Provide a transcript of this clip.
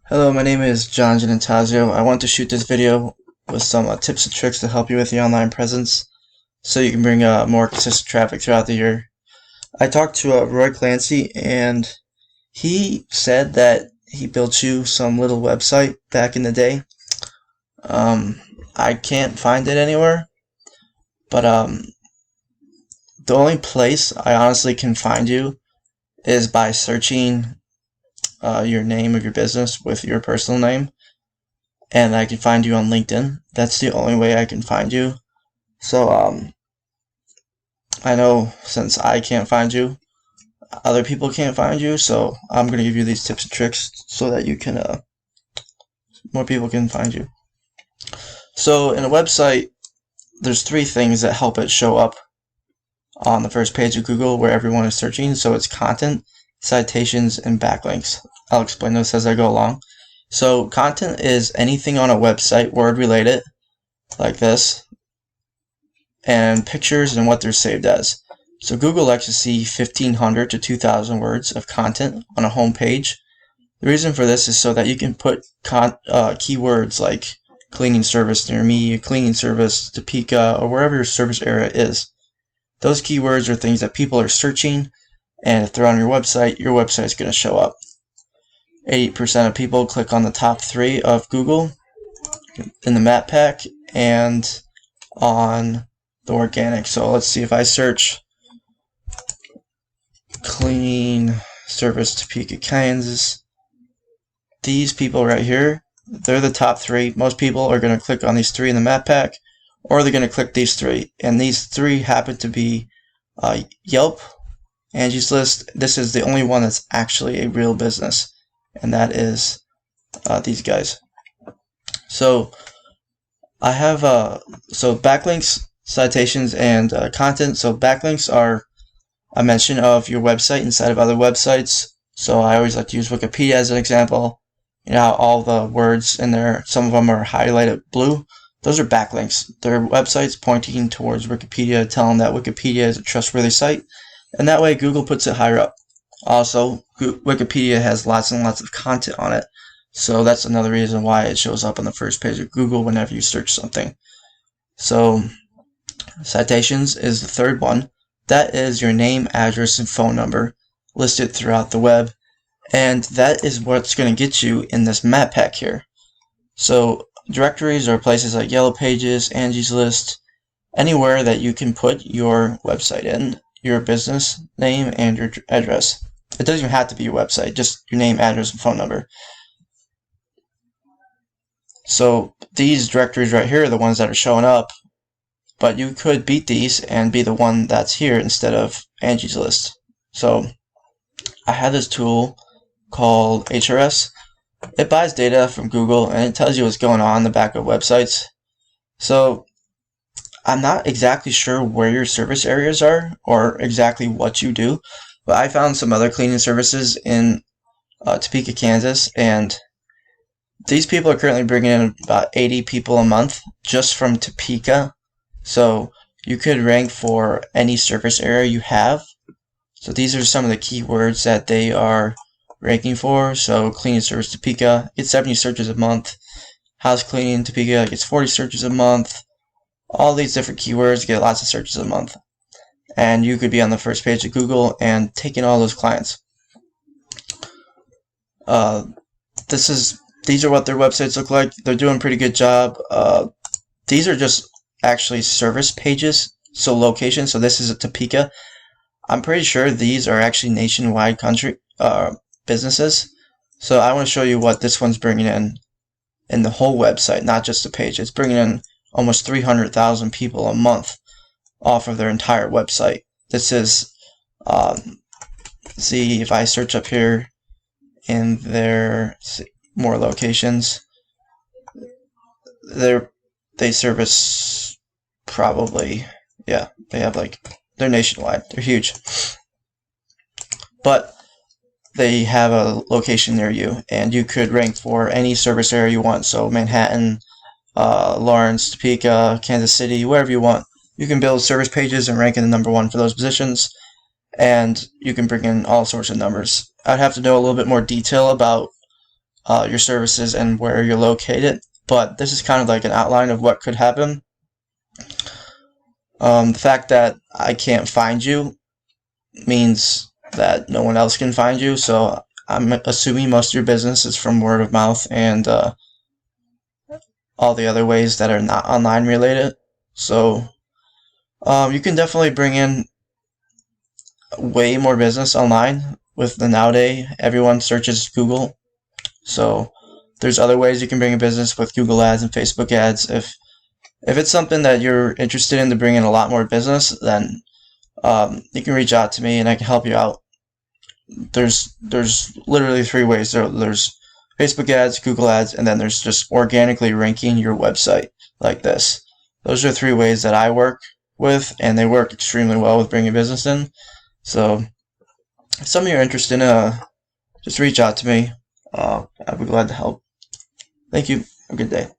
Hello, my name is John Giannantasio. I want to shoot this video with some tips and tricks to help you with your online presence so you can bring more consistent traffic throughout the year. I talked to Roy Clancy, and he said that he built you some little website back in the day. I can't find it anywhere, but the only place I honestly can find you is by searching your name of your business with your personal name, and I can find you on LinkedIn. That's the only way I can find you. So I know since I can't find you, other people can't find you, so I'm going to give you these tips and tricks so that you can more people can find you. So in a website, there's three things that help it show up on the first page of Google where everyone is searching. So it's content, citations, and backlinks. I'll explain those as I go along. So content is anything on a website word related, like this, and pictures and what they're saved as. So Google likes to see 1,500 to 2,000 words of content on a home page. The reason for this is so that you can put keywords like cleaning service near me, cleaning service, Topeka, or wherever your service area is. Those keywords are things that people are searching, and if they're on your website is going to show up. 80% of people click on the top 3 of Google in the map pack and on the organic. So let's see if I search cleaning service Topeka, Kansas. These people right here, they're the top 3. Most people are going to click on these 3 in the map pack, or they're going to click these 3. And these 3 happen to be Yelp, Angie's List. This is the only one that's actually a real business, and that is these guys. So I have so backlinks, citations, and content. So backlinks are a mention of your website inside of other websites. So I always like to use Wikipedia as an example. You know how all the words in there, some of them are highlighted blue. Those are backlinks. They're websites pointing towards Wikipedia, telling that Wikipedia is a trustworthy site, and that way Google puts it higher up. Also, Wikipedia has lots and lots of content on it, so that's another reason why it shows up on the first page of Google whenever you search something. So citations is the third one. That is your name, address, and phone number listed throughout the web, and that is what's going to get you in this map pack here. So directories are places like Yellow Pages, Angie's List, anywhere that you can put your website in, your business name, and your address. It doesn't even have to be your website, just your name, address, and phone number. So these directories right here are the ones that are showing up, but you could beat these and be the one that's here instead of Angie's List. So I have this tool called HRS. It buys data from Google, and it tells you what's going on in the back of websites. So I'm not exactly sure where your service areas are or exactly what you do, but I found some other cleaning services in Topeka, Kansas, and these people are currently bringing in about 80 people a month just from Topeka. So you could rank for any service area you have. So these are some of the keywords that they are ranking for. So cleaning service Topeka gets 70 searches a month. House cleaning Topeka gets 40 searches a month. All these different keywords get lots of searches a month, and you could be on the first page of Google and taking all those clients. These are what their websites look like. They're doing a pretty good job. These are just actually service pages, so location. So this is a Topeka. I'm pretty sure these are actually nationwide country businesses. So I want to show you what this one's bringing in the whole website, not just the page. It's bringing in almost 300,000 people a month off of their entire website. This is, see if I search up here in their more locations, they service probably, yeah, they have they're nationwide, they're huge, but they have a location near you, and you could rank for any service area you want. So Manhattan, Lawrence, Topeka, Kansas City, wherever you want. You can build service pages and rank in the number 1 for those positions, and you can bring in all sorts of numbers. I'd have to know a little bit more detail about your services and where you're located. But this is kind of like an outline of what could happen. The fact that I can't find you means that no one else can find you, so I'm assuming most of your business is from word of mouth and all the other ways that are not online related. So you can definitely bring in way more business online with the nowadays everyone searches Google. So there's other ways you can bring in business with Google ads and Facebook ads. If it's something that you're interested in to bring in a lot more business, then you can reach out to me and I can help you out. There's literally three ways. There's Facebook ads, Google ads, and then there's just organically ranking your website like this. Those are three ways that I work with, and they work extremely well with bringing business in. So if some of you are interested, just reach out to me. I'd be glad to help. Thank you. Have a good day.